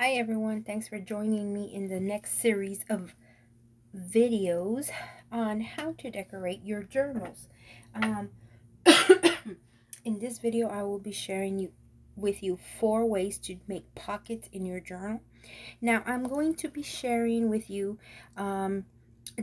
Hi everyone, thanks for joining me in the next series of videos on how to decorate your journals. Um, in this video, I will be sharing with you 4 ways to make pockets in your journal. Now, I'm going to be sharing with you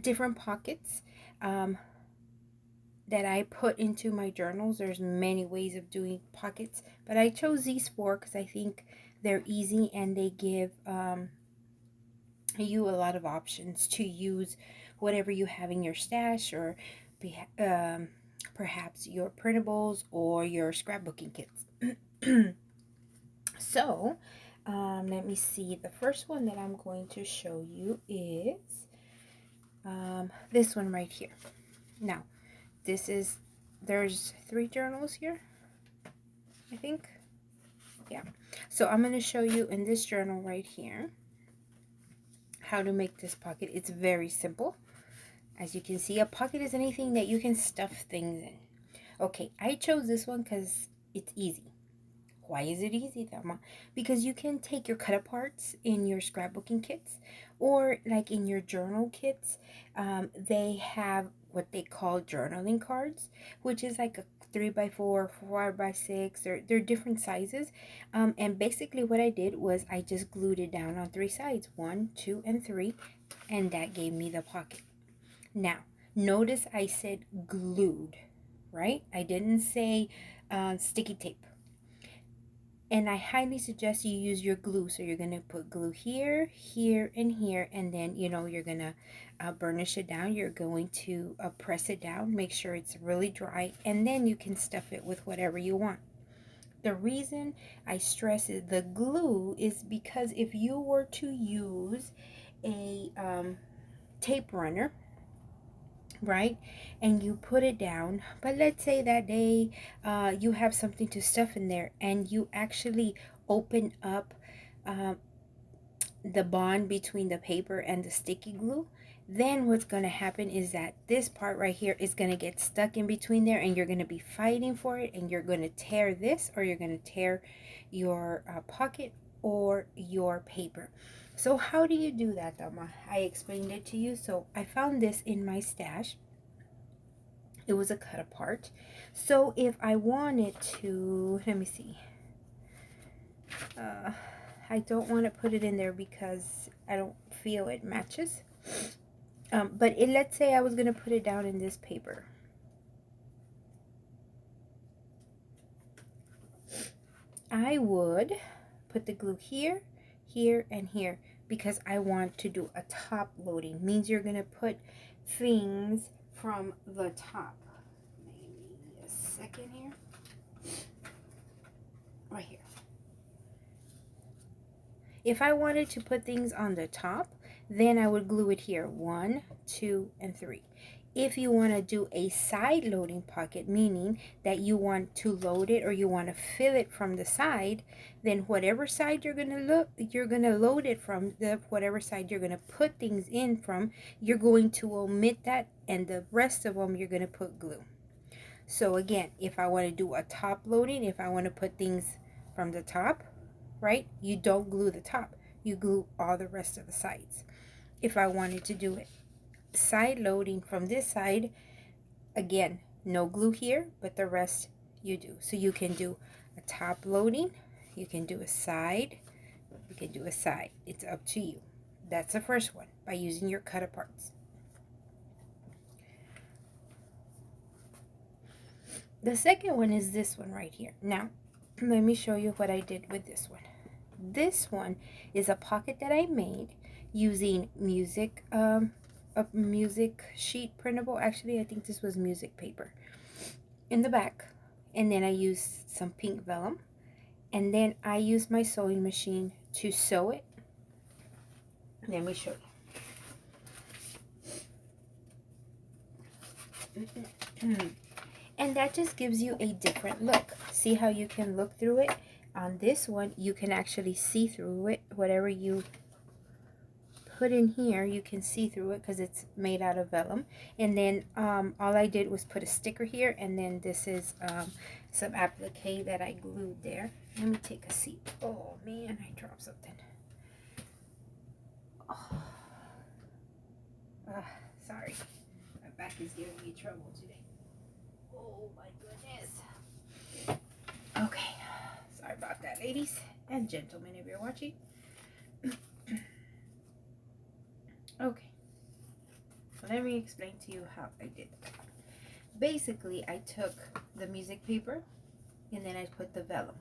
different pockets that I put into my journals. There's many ways of doing pockets, but I chose these 4 because I think they're easy and they give you a lot of options to use whatever you have in your stash or perhaps your printables or your scrapbooking kits. So let me see. The first one that I'm going to show you is this one right here. Now, there's 3 journals here, I think. Yeah. So I'm going to show you in this journal right here how to make this pocket. It's very simple. As you can see, a pocket is anything that you can stuff things in. Okay, I chose this one because it's easy. Why is it easy, Thelma? Because you can take your cut aparts in your scrapbooking kits or like in your journal kits. They have what they call journaling cards, which is like a 3x4, 4x6. They're different sizes. And basically what I did was I just glued it down on 3 sides, 1, 2, and 3, and that gave me the pocket. Now, notice I said glued, right? I didn't say sticky tape. And I highly suggest you use your glue. So you're going to put glue here, here, and here. And then, you're going to burnish it down. You're going to press it down. Make sure it's really dry. And then you can stuff it with whatever you want. The reason I stress the glue is because if you were to use a tape runner, right, and you put it down, but let's say that day you have something to stuff in there and you actually open up uh, the bond between the paper and the sticky glue, then what's going to happen is that this part right here is going to get stuck in between there, and you're going to be fighting for it, and you're going to tear this, or you're going to tear your pocket or your paper. So how do you do that, Dama? I explained it to you. So I found this in my stash. It was a cut apart. So if I wanted to, let me see. I don't want to put it in there because I don't feel it matches. Let's say I was going to put it down in this paper. I would put the glue here, here, and here because I want to do a top loading. Means you're going to put things from the top. Maybe a second here. Right here. If I wanted to put things on the top, then I would glue it here. 1, 2, and 3. If you want to do a side loading pocket, meaning that you want to load it or you want to fill it from the side, then whatever side you're gonna load it from, whatever side you're gonna put things in from, you're going to omit that, and the rest of them you're gonna put glue. So again, if I want to do a top loading, if I want to put things from the top, right, you don't glue the top, you glue all the rest of the sides. If I wanted to do it side loading from this side, again, no glue here, but the rest you do. So you can do a top loading, you can do a side, you can do a side. It's up to you. That's the first one, by using your cut aparts. The second one is this one right here. Now, let me show you what I did with this one. This one is a pocket that I made using a music sheet printable. Actually, I think this was music paper in the back. And then I used some pink vellum. And then I used my sewing machine to sew it. Let me show you. And that just gives you a different look. See how you can look through it? On this one, you can actually see through it. Whatever you put in here, you can see through it because it's made out of vellum. And then all I did was put a sticker here, and then this is some applique that I glued there. Let me take a seat. Oh man, I dropped something. Oh. Sorry. My back is giving me trouble today. Oh my goodness. Okay. Sorry about that, ladies and gentlemen, if you're watching. Okay. Let me explain to you how I did that. Basically, I took the music paper and then I put the vellum.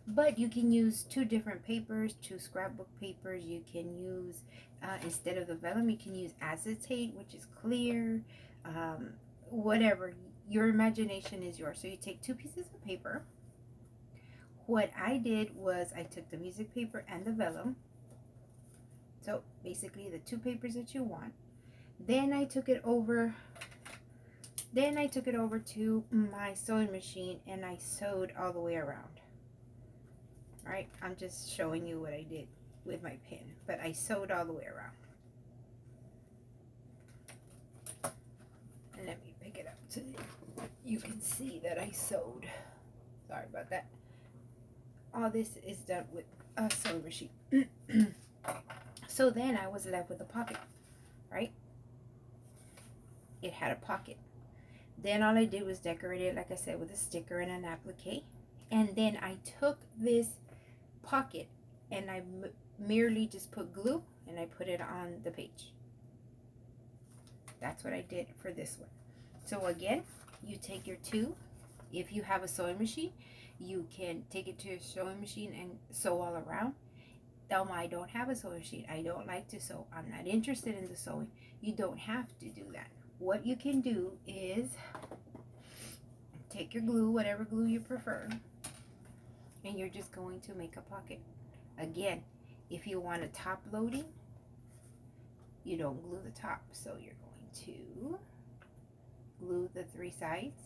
But you can use two different papers, two scrapbook papers. You can use, instead of the vellum, you can use acetate, which is clear. Whatever. Your imagination is yours. So you take two pieces of paper. What I did was I took the music paper and the vellum. So basically the two papers that you want. Then I took it over to my sewing machine and I sewed all the way around. Right? I'm just showing you what I did with my pen, but I sewed all the way around. And let me pick it up so you can see that I sewed. Sorry about that. All this is done with a sewing machine. So then I was left with a pocket, right? It had a pocket. Then all I did was decorate it, like I said, with a sticker and an applique. And then I took this pocket and I merely just put glue and I put it on the page. That's what I did for this one. So again, you take your two. If you have a sewing machine, you can take it to your sewing machine and sew all around. I don't have a sewing machine. I don't like to sew. I'm not interested in the sewing. You don't have to do that. What you can do is take your glue, whatever glue you prefer, and you're just going to make a pocket. Again, if you want a top loading, you don't glue the top. So you're going to glue the three sides.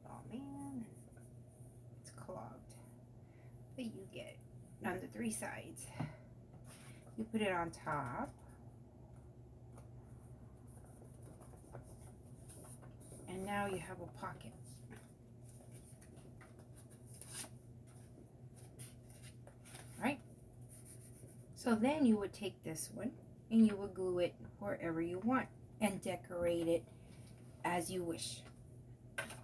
Oh man, it's clogged. But you get it on the three sides. You put it on top. And now you have a pocket. Right? So then you would take this one and you would glue it wherever you want and decorate it as you wish.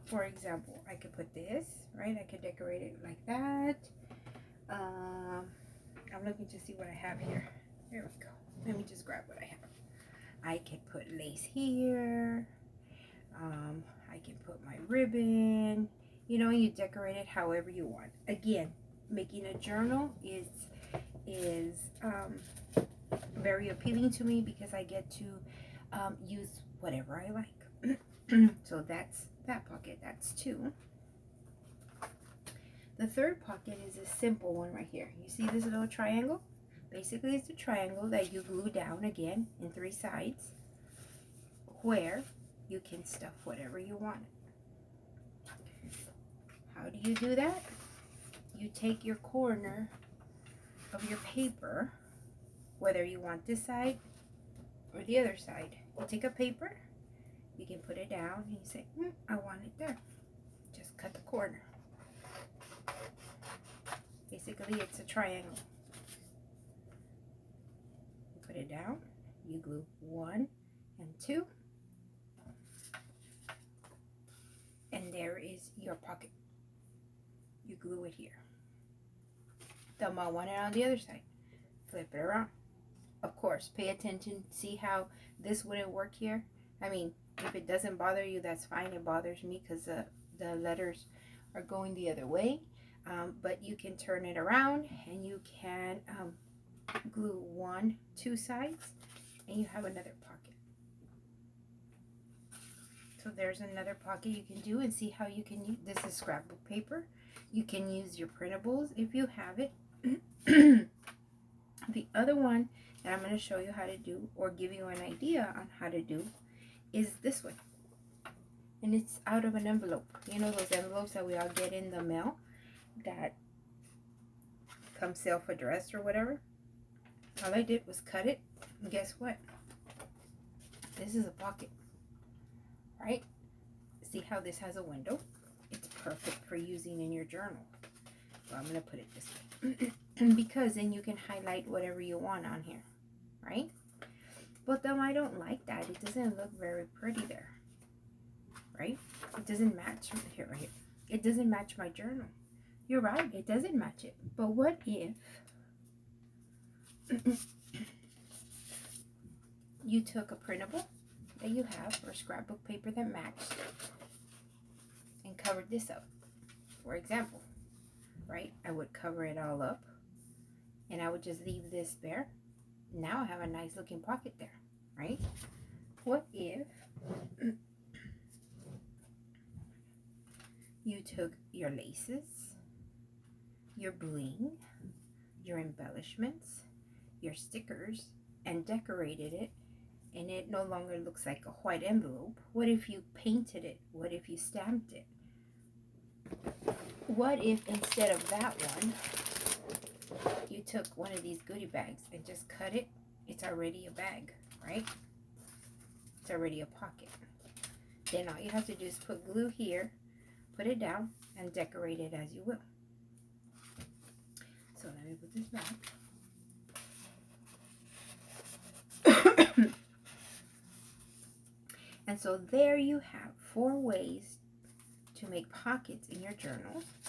For example, I could put this, right? I could decorate it like that. I'm looking to see what I have here. There we go. Let me just grab what I have. I can put lace here. I can put my ribbon. You know, you decorate it however you want. Again, making a journal is very appealing to me because I get to use whatever I like. So that's that pocket. That's two. The third pocket is a simple one right here. You see this little triangle? Basically, it's a triangle that you glue down again in three sides where you can stuff whatever you want. How do you do that? You take your corner of your paper, whether you want this side or the other side. You take a paper, you can put it down, and you say, I want it there. Just cut the corner. Basically, it's a triangle. You put it down, you glue 1 and 2, and there is your pocket. You glue it here. I want it on the other side. Flip it around. Of course, pay attention. See how this wouldn't work here? I mean, if it doesn't bother you, that's fine. It bothers me because the letters are going the other way. But you can turn it around and you can glue 2 sides and you have another pocket. So there's another pocket you can do, and see how you can use this is scrapbook paper. You can use your printables if you have it. The other one that I'm going to show you how to do, or give you an idea on how to do, is this one. And it's out of an envelope. You know those envelopes that we all get in the mail that come self-addressed or whatever? All I did was cut it, and guess what? This is a pocket, right? See how this has a window? It's perfect for using in your journal. So I'm going to put it this way. Because then you can highlight whatever you want on here. right? But then I don't like that. It doesn't look very pretty there, right? It doesn't match here, right here. It doesn't match my journal. You're right, it doesn't match it. But what if you took a printable that you have or scrapbook paper that matched and covered this up? For example, right? I would cover it all up and I would just leave this bare. Now I have a nice looking pocket there, right? What if you took your laces, your bling, your embellishments, your stickers, and decorated it, and it no longer looks like a white envelope? What if you painted it? What if you stamped it? What if instead of that one, you took one of these goodie bags and just cut it? It's already a bag, right? It's already a pocket. Then all you have to do is put glue here, put it down, and decorate it as you will. So let me put this back. And so there you have 4 ways to make pockets in your journal.